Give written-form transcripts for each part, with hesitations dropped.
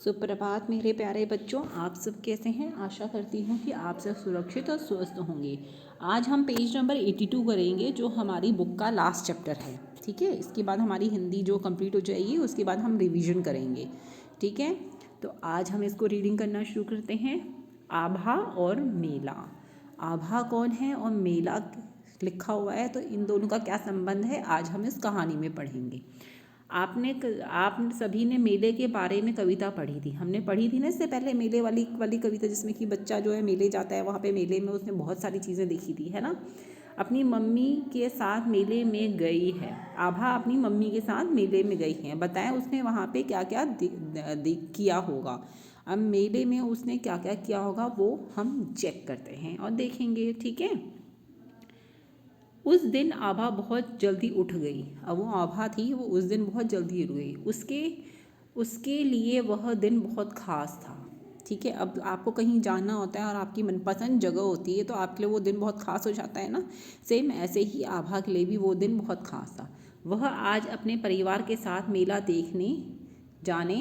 सुप्रभात मेरे प्यारे बच्चों, आप सब कैसे हैं। आशा करती हूँ कि आप सब सुरक्षित और स्वस्थ होंगे। आज हम पेज नंबर 82 करेंगे, जो हमारी बुक का लास्ट चैप्टर है। ठीक है, इसके बाद हमारी हिंदी जो कंप्लीट हो जाएगी, उसके बाद हम रिवीजन करेंगे। ठीक है, तो आज हम इसको रीडिंग करना शुरू करते हैं। आभा और मेला। आभा कौन है और मेला लिखा हुआ है, तो इन दोनों का क्या संबंध है, आज हम इस कहानी में पढ़ेंगे। आप सभी ने मेले के बारे में कविता पढ़ी थी। हमने पढ़ी थी ना इससे पहले, मेले वाली कविता, जिसमें कि बच्चा जो है मेले जाता है, वहाँ पे मेले में उसने बहुत सारी चीज़ें देखी थी, है ना। अपनी मम्मी के साथ मेले में गई है। आभा अपनी मम्मी के साथ मेले में गई है। बताएं उसने वहाँ पे क्या क्या किया होगा। अब मेले में उसने क्या क्या किया होगा वो हम चेक करते हैं और देखेंगे। ठीक है, उस दिन आभा बहुत जल्दी उठ गई। अब वो आभा थी, वो उस दिन बहुत जल्दी उठ गई। उसके लिए वह दिन बहुत ख़ास था। ठीक है, अब आपको कहीं जाना होता है और आपकी मनपसंद जगह होती है, तो आपके लिए वो दिन बहुत ख़ास हो जाता है ना। सेम ऐसे ही आभा के लिए भी वो दिन बहुत ख़ास था। वह आज अपने परिवार के साथ मेला देखने जाने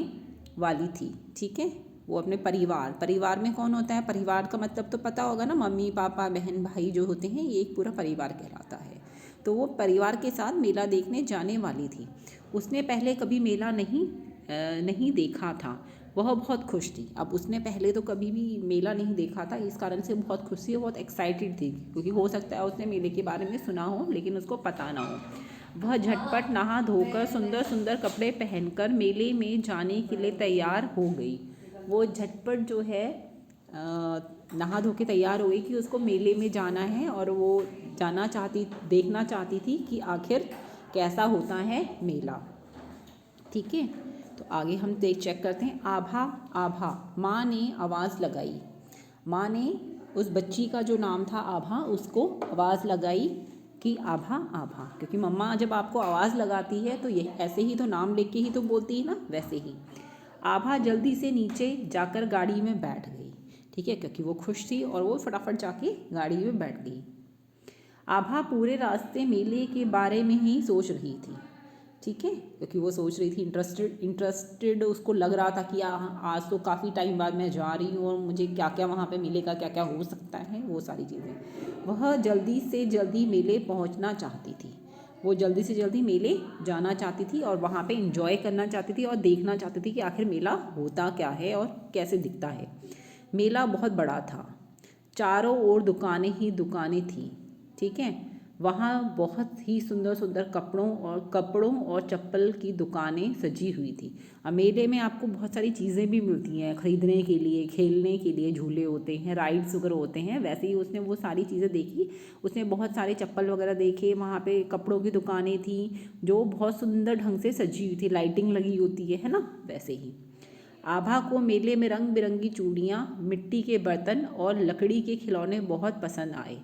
वाली थी। ठीक है, वो अपने परिवार में कौन होता है, परिवार का मतलब तो पता होगा ना, मम्मी पापा बहन भाई जो होते हैं, ये एक पूरा परिवार कहलाता है। तो वो परिवार के साथ मेला देखने जाने वाली थी। उसने पहले कभी मेला नहीं देखा था। वह बहुत खुश थी। अब उसने पहले तो कभी भी मेला नहीं देखा था, इस कारण से बहुत खुश थी, बहुत एक्साइटेड थी, क्योंकि हो सकता है उसने मेले के बारे में सुना हो लेकिन उसको पता ना हो। वह झटपट नहा धोकर सुंदर सुंदर कपड़े पहनकर मेले में जाने के लिए तैयार हो गई। वो झटपट जो है नहा धो के तैयार हो गई कि उसको मेले में जाना है, और वो देखना चाहती थी कि आखिर कैसा होता है मेला। ठीक है, तो आगे हम चेक करते हैं। आभा आभा, माँ ने आवाज़ लगाई। माँ ने उस बच्ची का जो नाम था आभा, उसको आवाज़ लगाई कि आभा आभा, क्योंकि मम्मा जब आपको आवाज़ लगाती है तो ये ऐसे ही तो नाम लेके ही तो बोलती है ना, वैसे ही। आभा जल्दी से नीचे जाकर गाड़ी में बैठ गई। ठीक है, क्योंकि वो खुश थी और वो फटाफट जाके गाड़ी में बैठ गई। आभा पूरे रास्ते मेले के बारे में ही सोच रही थी। ठीक है, क्योंकि वो सोच रही थी, इंटरेस्टेड उसको लग रहा था कि आज तो काफ़ी टाइम बाद मैं जा रही हूँ और मुझे क्या क्या वहाँ पे मेले का क्या क्या हो सकता है, वो सारी चीज़ें। वह जल्दी से जल्दी मेले पहुँचना चाहती थी। वो जल्दी से जल्दी मेले जाना चाहती थी और वहाँ पे एंजॉय करना चाहती थी और देखना चाहती थी कि आखिर मेला होता क्या है और कैसे दिखता है। मेला बहुत बड़ा था, चारों ओर दुकानें ही दुकानें थी। ठीक है, वहाँ बहुत ही सुंदर सुंदर कपड़ों और चप्पल की दुकानें सजी हुई थी। अब मेले में आपको बहुत सारी चीज़ें भी मिलती हैं ख़रीदने के लिए, खेलने के लिए, झूले होते हैं, राइड्स वगैरह होते हैं। वैसे ही उसने वो सारी चीज़ें देखी। उसने बहुत सारे चप्पल वगैरह देखे। वहाँ पे कपड़ों की दुकानें थी जो बहुत सुंदर ढंग से सजी हुई थी, लाइटिंग लगी होती है ना, वैसे ही। आभा को मेले में रंग बिरंगी चूड़ियाँ, मिट्टी के बर्तन और लकड़ी के खिलौने बहुत पसंद आए।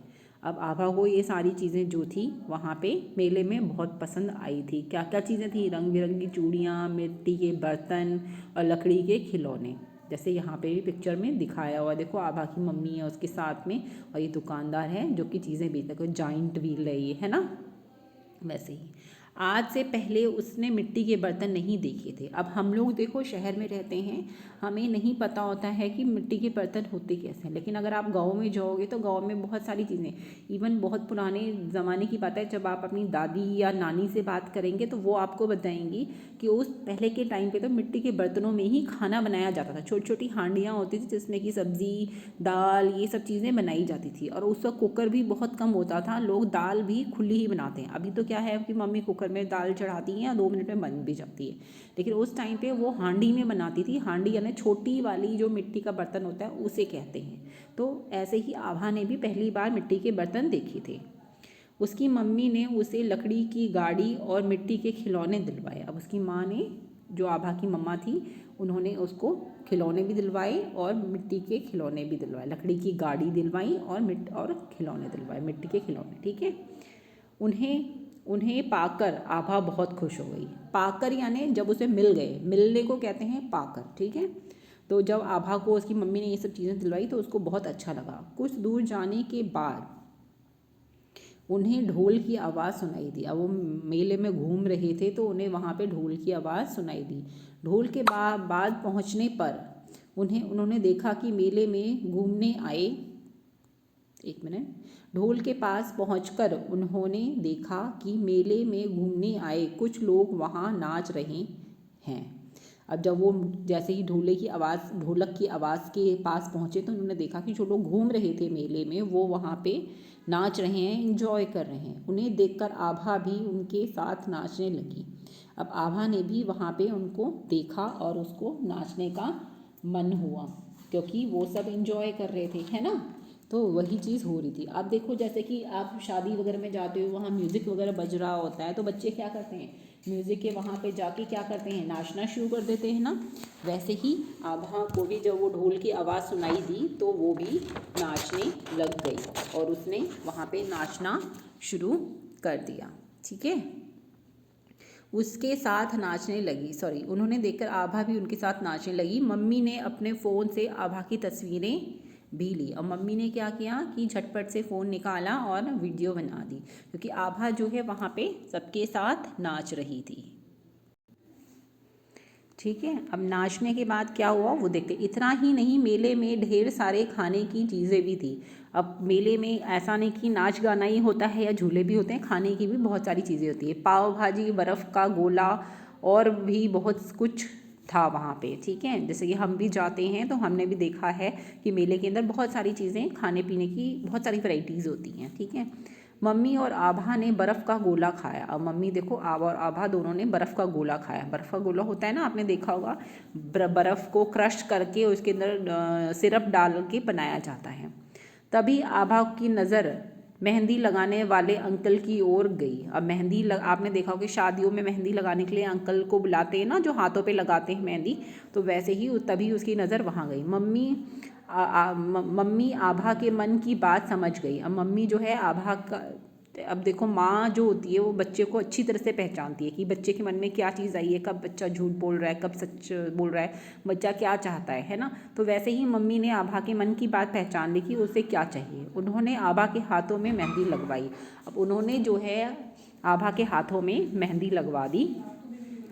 अब आभा को ये सारी चीज़ें जो थी वहाँ पे मेले में बहुत पसंद आई थी। क्या क्या चीज़ें थी, रंग बिरंगी चूड़ियाँ, मिट्टी के बर्तन और लकड़ी के खिलौने, जैसे यहाँ पे भी पिक्चर में दिखाया हुआ। देखो, आभा की मम्मी है उसके साथ में और ये दुकानदार है जो कि चीज़ें बेचता है। जाइंट व्हील है ये, है ना, वैसे ही। आज से पहले उसने मिट्टी के बर्तन नहीं देखे थे। अब हम लोग देखो शहर में रहते हैं, हमें नहीं पता होता है कि मिट्टी के बर्तन होते कैसे हैं। लेकिन अगर आप गांव में जाओगे तो गांव में बहुत सारी चीज़ें, इवन बहुत पुराने ज़माने की बात है, जब आप अपनी दादी या नानी से बात करेंगे तो वो आपको बताएंगी कि उस पहले के टाइम पे तो मिट्टी के बर्तनों में ही खाना बनाया जाता था। छोटी छोटी हांडियाँ होती थी जिसमें कि सब्ज़ी, दाल, ये सब चीज़ें बनाई जाती थी। और उस वक्त कुकर भी बहुत कम होता था, लोग दाल भी खुली ही बनाते हैं। अभी तो क्या है कि मम्मी कुकर में दाल चढ़ाती हैं, 2 मिनट में बन भी जाती है। लेकिन उस टाइम पे वो हांडी में बनाती थी। हांडी यानी छोटी वाली जो मिट्टी का बर्तन होता है उसे कहते हैं। तो ऐसे ही आभा ने भी पहली बार मिट्टी के बर्तन देखे थे। उसकी मम्मी ने उसे लकड़ी की गाड़ी और मिट्टी के खिलौने दिलवाए। अब उसकी माँ ने, जो आभा की मम्मा थी, उन्होंने उसको खिलौने भी दिलवाए और मिट्टी के खिलौने भी दिलवाए। लकड़ी की गाड़ी दिलवाई और खिलौने दिलवाए, मिट्टी के खिलौने। ठीक है, उन्हें पाकर आभा बहुत खुश हो गई। पाकर यानी जब उसे मिल गए, मिलने को कहते हैं पाकर। ठीक है, तो जब आभा को उसकी मम्मी ने ये सब चीज़ें दिलवाई तो उसको बहुत अच्छा लगा। कुछ दूर जाने के बाद उन्हें ढोल की आवाज़ सुनाई दी। अब वो मेले में घूम रहे थे तो उन्हें वहाँ पे ढोल की आवाज़ सुनाई दी। ढोल के बाद पहुँचने पर उन्होंने देखा कि मेले में घूमने आए, एक मिनट, ढोल के पास पहुंचकर उन्होंने देखा कि मेले में घूमने आए कुछ लोग वहाँ नाच रहे हैं। अब जब वो जैसे ही ढोलक की आवाज़ के पास पहुँचे तो उन्होंने देखा कि जो लोग घूम रहे थे मेले में वो वहाँ पे नाच रहे हैं, इंजॉय कर रहे हैं। उन्हें देखकर आभा भी उनके साथ नाचने लगी। अब आभा ने भी वहाँ पे उनको देखा और उसको नाचने का मन हुआ क्योंकि वो सब इंजॉय कर रहे थे, है ना। तो वही चीज़ हो रही थी। अब देखो जैसे कि आप शादी वगैरह में जाते हो, वहाँ म्यूज़िक वगैरह बज रहा होता है तो बच्चे क्या करते हैं, म्यूज़िक के वहाँ पे जाके क्या करते हैं, नाचना शुरू कर देते हैं ना। वैसे ही आभा को भी जब वो ढोल की आवाज़ सुनाई दी तो वो भी नाचने लग गई और उसने वहाँ पे नाचना शुरू कर दिया। ठीक है, उसके साथ नाचने लगी, उन्होंने देखकर आभा भी उनके साथ नाचने लगी। मम्मी ने अपने फ़ोन से आभा की तस्वीरें भी ली। अब मम्मी ने क्या किया कि झटपट से फ़ोन निकाला और वीडियो बना दी क्योंकि आभा जो है वहाँ पे सबके साथ नाच रही थी। ठीक है, अब नाचने के बाद क्या हुआ वो देखते। इतना ही नहीं, मेले में ढेर सारे खाने की चीज़ें भी थी। अब मेले में ऐसा नहीं कि नाच गाना ही होता है या झूले भी होते हैं, खाने की भी बहुत सारी चीज़ें होती है। पाव भाजी, बर्फ़ का गोला और भी बहुत कुछ था वहाँ पे। ठीक है, जैसे कि हम भी जाते हैं तो हमने भी देखा है कि मेले के अंदर बहुत सारी चीज़ें खाने पीने की बहुत सारी वैरायटीज़ होती हैं। ठीक है, मम्मी और आभा ने बर्फ़ का गोला खाया। अब मम्मी देखो, आभा और आभा दोनों ने बर्फ़ का गोला खाया। बर्फ़ का गोला होता है ना, आपने देखा होगा, बर्फ़ को क्रश करके उसके अंदर सिरप डाल के बनाया जाता है। तभी आभा की नज़र मेहंदी लगाने वाले अंकल की ओर गई। अब आपने देखा होगा कि शादियों में मेहंदी लगाने के लिए अंकल को बुलाते हैं ना, जो हाथों पे लगाते हैं मेहंदी, तो वैसे ही तभी उसकी नज़र वहाँ गई। मम्मी आभा के मन की बात समझ गई। अब मम्मी जो है आभा का, अब देखो माँ जो होती है वो बच्चे को अच्छी तरह से पहचानती है कि बच्चे के मन में क्या चीज़ आई है, कब बच्चा झूठ बोल रहा है, कब सच बोल रहा है, बच्चा क्या चाहता है ना। तो वैसे ही मम्मी ने आभा के मन की बात पहचान ली कि उसे क्या चाहिए। उन्होंने आभा के हाथों में मेहंदी लगवाई। अब उन्होंने जो है आभा के हाथों में मेहंदी लगवा दी।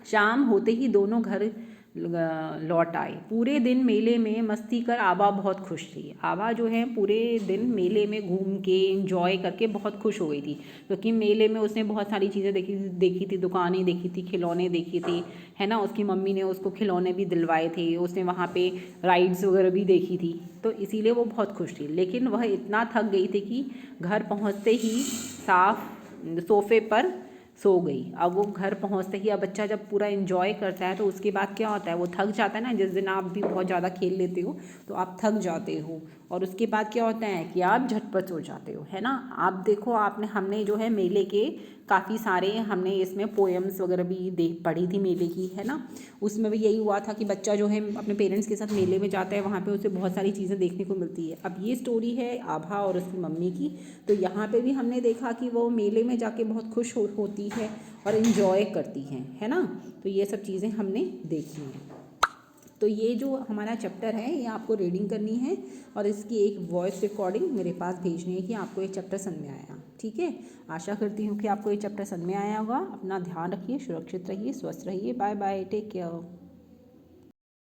शाम होते ही दोनों घर लौट आए। पूरे दिन मेले में मस्ती कर आभा बहुत खुश थी। आभा जो है पूरे दिन मेले में घूम के एंजॉय करके बहुत खुश हो गई थी क्योंकि मेले में उसने बहुत सारी चीज़ें देखी थी, दुकानें देखी थी, खिलौने देखे थे, है ना। उसकी मम्मी ने उसको खिलौने भी दिलवाए थे, उसने वहाँ पे राइड्स वगैरह भी देखी थी, तो इसीलिए वो बहुत खुश थी। लेकिन वह इतना थक गई थी कि घर पहुँचते ही सोफे पर सो गई। अब वो घर पहुंचते ही, अब बच्चा जब पूरा एंजॉय करता है तो उसके बाद क्या होता है, वो थक जाता है ना। जिस दिन आप भी बहुत ज़्यादा खेल लेते हो तो आप थक जाते हो और उसके बाद क्या होता है कि आप झटपट सो जाते हो, है ना। आप देखो, हमने जो है मेले के काफ़ी सारे हमने इसमें पोएम्स वगैरह भी पढ़ी थी मेले की, है ना। उसमें भी यही हुआ था कि बच्चा जो है अपने पेरेंट्स के साथ मेले में जाता है, वहाँ पे उसे बहुत सारी चीज़ें देखने को मिलती है। अब ये स्टोरी है आभा और उसकी मम्मी की, तो यहाँ पे भी हमने देखा कि वो मेले में जाके बहुत खुश होती है और इन्जॉय करती हैं, है ना। तो ये सब चीज़ें हमने देखी हैं। तो ये जो हमारा चैप्टर है ये आपको रीडिंग करनी है और इसकी एक वॉइस रिकॉर्डिंग मेरे पास भेजनी है कि आपको ये चैप्टर समझ में आया। ठीक है, आशा करती हूँ कि आपको ये चैप्टर समझ में आया होगा। अपना ध्यान रखिए, सुरक्षित रहिए, स्वस्थ रहिए। Bye bye, take care.